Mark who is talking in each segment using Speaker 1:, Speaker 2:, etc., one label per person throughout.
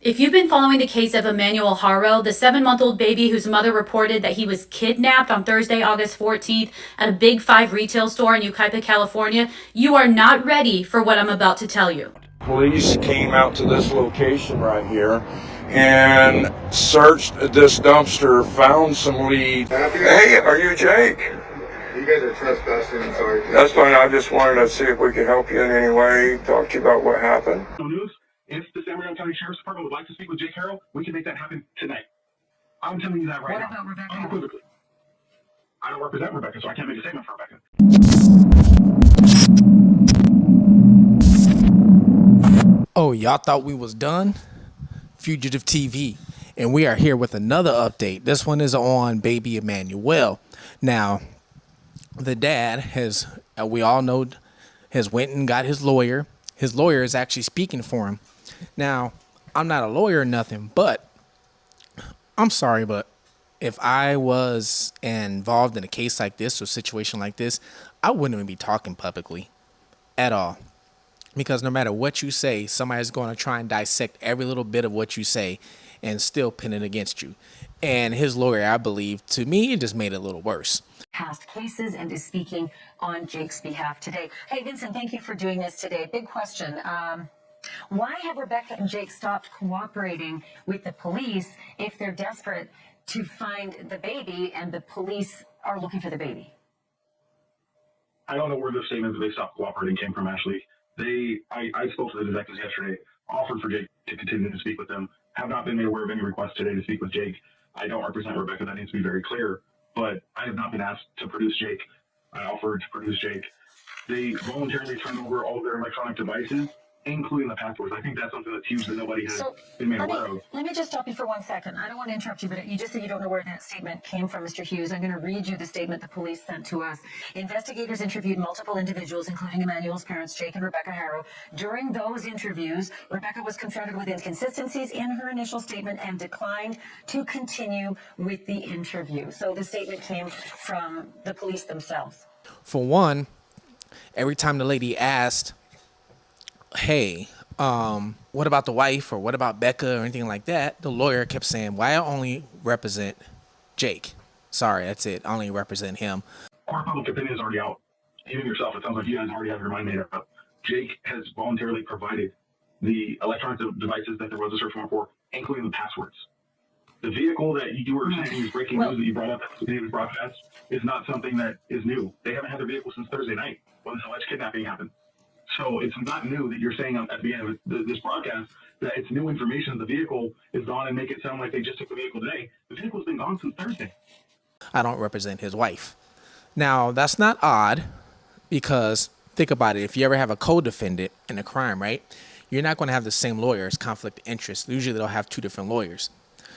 Speaker 1: If you've been following the case of Emmanuel Haro, the 7-month-old baby whose mother reported that he was kidnapped on Thursday, August 14th at a Big 5 retail store in Yucaipa, California, you are not ready for what I'm about to tell you.
Speaker 2: Police came out to this location right here and searched this dumpster, found some leads. Hey, are you Jake?
Speaker 3: You guys are trespassing, sorry.
Speaker 2: That's fine. I just wanted to see if we could help you in any way, talk to you about what happened.
Speaker 4: News. If the San Bernardino County Sheriff's Department would like to speak with Jake Haro, we can make that happen tonight. I'm telling you that right now.
Speaker 1: What about Rebecca?
Speaker 4: Unequivocally. I don't represent Rebecca, so I can't make a statement for Rebecca.
Speaker 5: Oh, y'all thought we was done? Fugitive TV. And we are here with another update. This one is on baby Emmanuel. Now, the dad has, we all know, has went and got his lawyer. His lawyer is actually speaking for him. Now, I'm not a lawyer or nothing, but I'm sorry, but if I was involved in a case like this or situation like this, I wouldn't even be talking publicly at all. Because no matter what you say, somebody's going to try and dissect every little bit of what you say and still pin it against you. And his lawyer, I believe, to me, it just made it a little worse.
Speaker 6: Past cases and is speaking on Jake's behalf today. Hey, Vincent, thank you for doing this today. Big question. Why have Rebecca and Jake stopped cooperating with the police if they're desperate to find the baby and the police are looking for the baby?
Speaker 4: I don't know where the statement that they stopped cooperating came from, Ashley. I spoke to the detectives yesterday, offered for Jake to continue to speak with them, have not been made aware of any request today to speak with Jake. I don't represent Rebecca, that needs to be very clear, but I have not been asked to produce Jake. I offered to produce Jake. They voluntarily turned over all of their electronic devices, including the passwords. I think that's something that's huge that nobody has been made aware of.
Speaker 6: Let me just stop you for 1 second. I don't want to interrupt you, but you just said you don't know where that statement came from, Mr. Hughes. I'm going to read you the statement the police sent to us. Investigators interviewed multiple individuals, including Emmanuel's parents, Jake and Rebecca Haro. During those interviews, Rebecca was confronted with inconsistencies in her initial statement and declined to continue with the interview. So the statement came from the police themselves.
Speaker 5: For one, every time the lady asked, hey, what about the wife or what about Becca or anything like that, the lawyer kept saying, why I only represent Jake. Sorry, that's it. I only represent him.
Speaker 4: Our public opinion is already out. Even yourself, it sounds like you guys already have your mind made up. Jake has voluntarily provided the electronic devices that there was a search warrant for, including the passwords. The vehicle that you were saying is breaking news that you brought up that was broadcast is not something that is new. They haven't had their vehicle since Thursday night when this alleged kidnapping happened. So it's not new that you're saying at the beginning of this broadcast that it's new information. The vehicle is gone and make it sound like they just took the vehicle today. The vehicle's been gone since Thursday.
Speaker 5: I don't represent his wife. Now, that's not odd because think about it. If you ever have a co-defendant in a crime, right, you're not going to have the same lawyer as conflict of interest. Usually they'll have two different lawyers.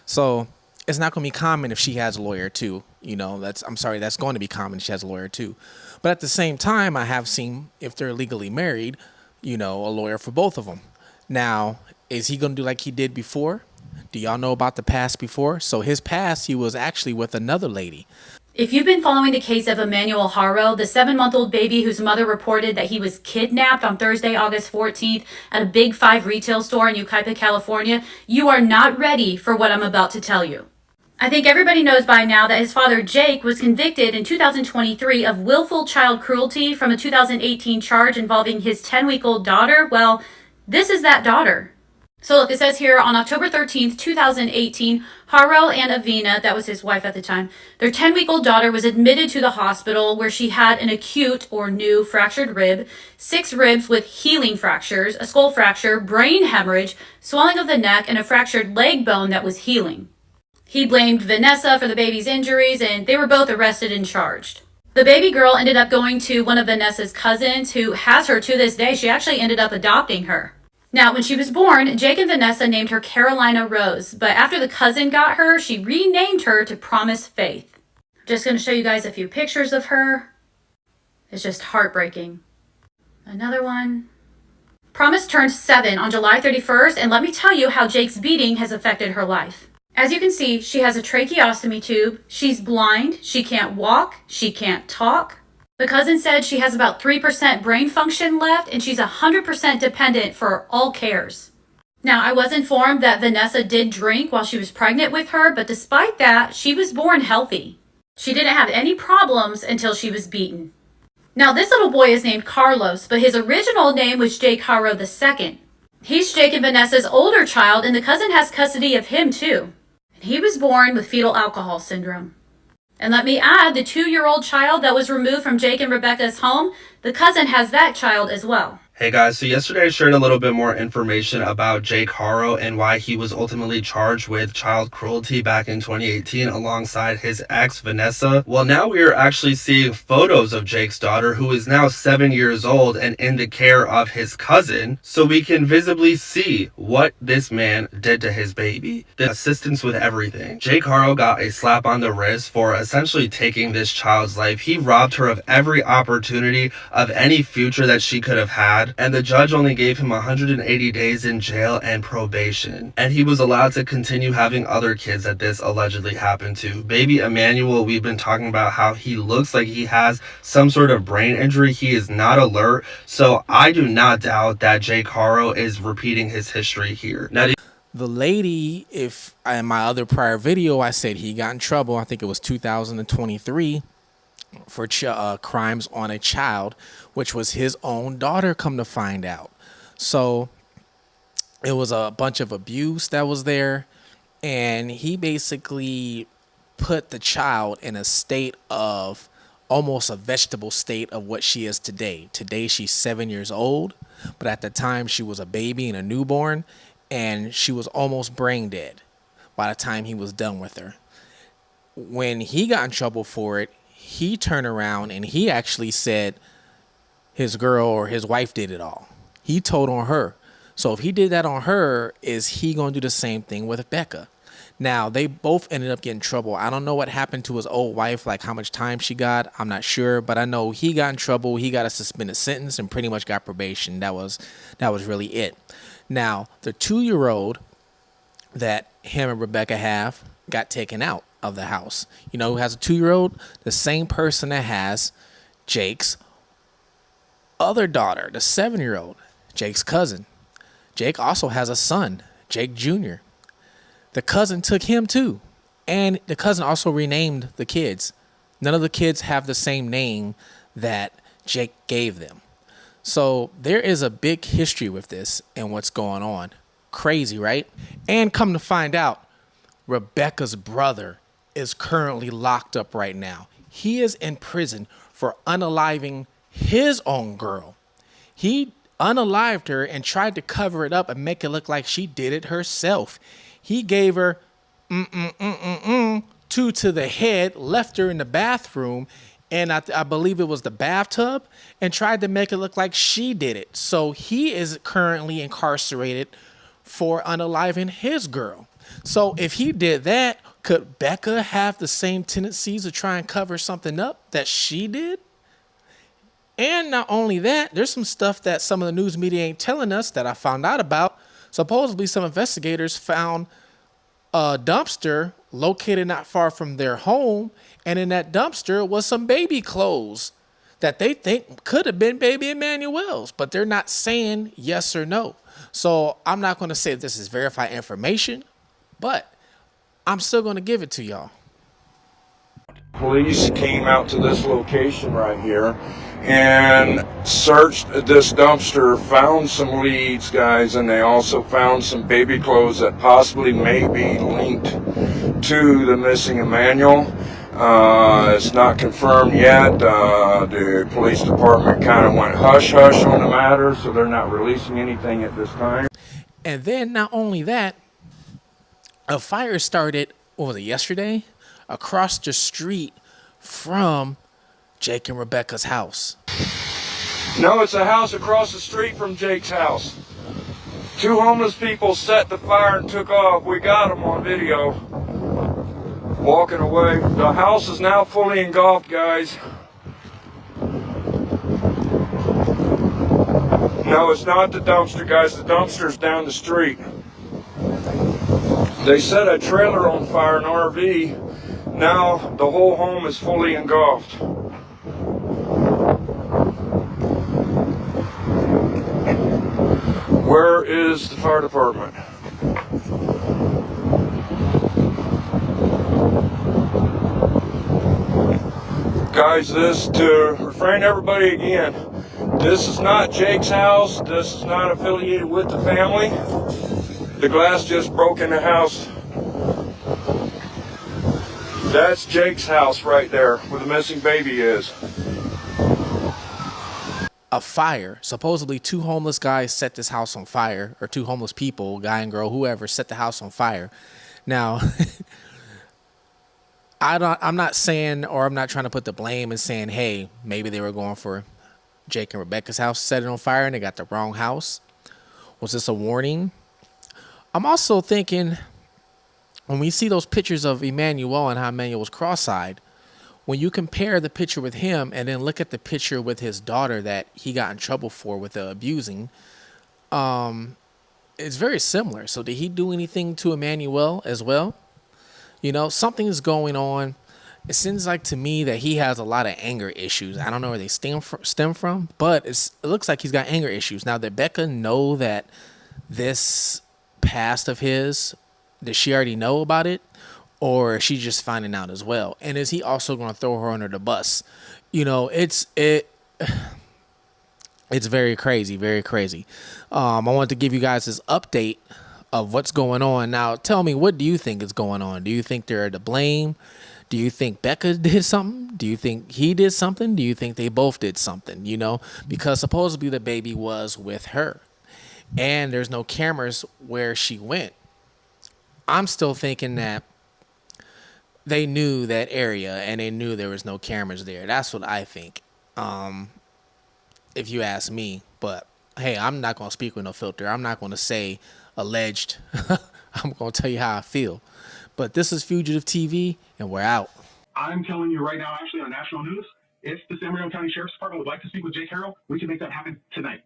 Speaker 5: So it's not going to be common if she has a lawyer too. You know, that's going to be common if she has a lawyer too. But at the same time, I have seen, if they're legally married, you know, a lawyer for both of them. Now, is he going to do like he did before? Do y'all know about the past before? So his past, he was actually with another lady.
Speaker 1: If you've been following the case of Emmanuel Haro, the 7-month-old baby whose mother reported that he was kidnapped on Thursday, August 14th at a Big 5 retail store in Yucaipa, California, you are not ready for what I'm about to tell you. I think everybody knows by now that his father, Jake, was convicted in 2023 of willful child cruelty from a 2018 charge involving his 10-week-old daughter. Well, this is that daughter. So look, it says here on October 13th, 2018, Haro and Avina, that was his wife at the time, their 10-week-old daughter was admitted to the hospital where she had an acute or new fractured rib, 6 ribs with healing fractures, a skull fracture, brain hemorrhage, swelling of the neck, and a fractured leg bone that was healing. He blamed Vanessa for the baby's injuries, and they were both arrested and charged. The baby girl ended up going to one of Vanessa's cousins, who has her to this day. She actually ended up adopting her. Now, when she was born, Jake and Vanessa named her Carolina Rose, but after the cousin got her, she renamed her to Promise Faith. Just going to show you guys a few pictures of her. It's just heartbreaking. Another one. Promise turned 7 on July 31st, and let me tell you how Jake's beating has affected her life. As you can see, she has a tracheostomy tube, she's blind, she can't walk, she can't talk. The cousin said she has about 3% brain function left and she's 100% dependent for all cares. Now, I was informed that Vanessa did drink while she was pregnant with her, but despite that, she was born healthy. She didn't have any problems until she was beaten. Now, this little boy is named Carlos, but his original name was Jake Haro II. He's Jake and Vanessa's older child, and the cousin has custody of him too. He was born with fetal alcohol syndrome. And let me add, the 2-year-old child that was removed from Jake and Rebecca's home, the cousin has that child as well.
Speaker 7: Hey guys, so yesterday I shared a little bit more information about Jake Haro and why he was ultimately charged with child cruelty back in 2018 alongside his ex, Vanessa. Well, now we are actually seeing photos of Jake's daughter, who is now 7 years old and in the care of his cousin, so we can visibly see what this man did to his baby. The assistance with everything. Jake Haro got a slap on the wrist for essentially taking this child's life. He robbed her of every opportunity of any future that she could have had. And the judge only gave him 180 days in jail and probation. And he was allowed to continue having other kids that this allegedly happened to. Baby Emmanuel, we've been talking about how he looks like he has some sort of brain injury. He is not alert. So I do not doubt that Jake Haro is repeating his history here. Now,
Speaker 5: The lady, if in my other prior video, I said he got in trouble. I think it was 2023. For crimes on a child, which was his own daughter, come to find out. So it was a bunch of abuse that was there, and he basically put the child in a state of almost a vegetable state of what she is today. Today she's 7 years old, but at the time she was a baby and a newborn, and she was almost brain dead by the time he was done with her. When he got in trouble for it, he turned around and he actually said his girl or his wife did it all. He told on her. So if he did that on her, is he going to do the same thing with Becca? Now, they both ended up getting in trouble. I don't know what happened to his old wife, like how much time she got. I'm not sure, but I know he got in trouble. He got a suspended sentence and pretty much got probation. That was really it. Now, the 2-year-old that him and Rebecca have got taken out of the house. You know who has a 2-year-old? The same person that has Jake's other daughter, the 7-year-old, Jake's cousin. Jake also has a son, Jake Jr. The cousin took him too. And the cousin also renamed the kids. None of the kids have the same name that Jake gave them. So there is a big history with this and what's going on. Crazy, right? And come to find out, Rebecca's brother is currently locked up right now. He is in prison for unaliving his own girl. He unalived her and tried to cover it up and make it look like she did it herself. He gave her two to the head, left her in the bathroom, and I believe it was the bathtub, and tried to make it look like she did it. So he is currently incarcerated for unaliving his girl. So if he did that, could Becca have the same tendencies to try and cover something up that she did? And not only that, there's some stuff that some of the news media ain't telling us that I found out about. Supposedly some investigators found a dumpster located not far from their home, and in that dumpster was some baby clothes that they think could have been baby Emmanuel's, but they're not saying yes or no. So I'm not going to say this is verified information, but I'm still going to give it to y'all.
Speaker 2: Police came out to this location right here and searched this dumpster, found some leads, guys, and they also found some baby clothes that possibly may be linked to the missing Emmanuel. It's not confirmed yet. The police department kind of went hush-hush on the matter, so they're not releasing anything at this time.
Speaker 5: And then not only that, a fire started, what was it, yesterday? Across the street from Jake and Rebecca's house.
Speaker 2: No, it's a house across the street from Jake's house. 2 homeless people set the fire and took off. We got them on video. Walking away. The house is now fully engulfed, guys. No, it's not the dumpster, guys. The dumpster's down the street. They set a trailer on fire, an RV. Now the whole home is fully engulfed. Where is the fire department? Guys, this to refrain everybody again. This is not Jake's house. This is not affiliated with the family. The glass just broke in the house. That's Jake's house right there, where the missing baby is.
Speaker 5: A fire. Supposedly 2 homeless guys set this house on fire, or 2 homeless people, guy and girl, whoever, set the house on fire. Now, I'm not saying, or I'm not trying to put the blame and saying, hey, maybe they were going for Jake and Rebecca's house, set it on fire, and they got the wrong house. Was this a warning? I'm also thinking, when we see those pictures of Emmanuel and how Emmanuel was cross-eyed, when you compare the picture with him and then look at the picture with his daughter that he got in trouble for with the abusing, it's very similar. So did he do anything to Emmanuel as well? You know, something is going on. It seems like to me that he has a lot of anger issues. I don't know where they stem from, but it looks like he's got anger issues. Now, did Becca know that this past of his, does she already know about it? Or is she just finding out as well? And is he also going to throw her under the bus? You know, it's very crazy, very crazy. I want to give you guys this update of what's going on. Now, tell me, what do you think is going on? Do you think they're to blame? Do you think Becca did something? Do you think he did something? Do you think they both did something? You know, because supposedly the baby was with her, and there's no cameras where she went. I'm still thinking that they knew that area and they knew there was no cameras there. That's what I think, if you ask me. But hey, I'm not going to speak with no filter. I'm not going to say alleged. I'm going to tell you how I feel. But this is Fugitive TV, and we're out.
Speaker 4: I'm telling you right now, actually on national news, if the San Bernardino County Sheriff's Department would like to speak with Jake Haro, we can make that happen tonight.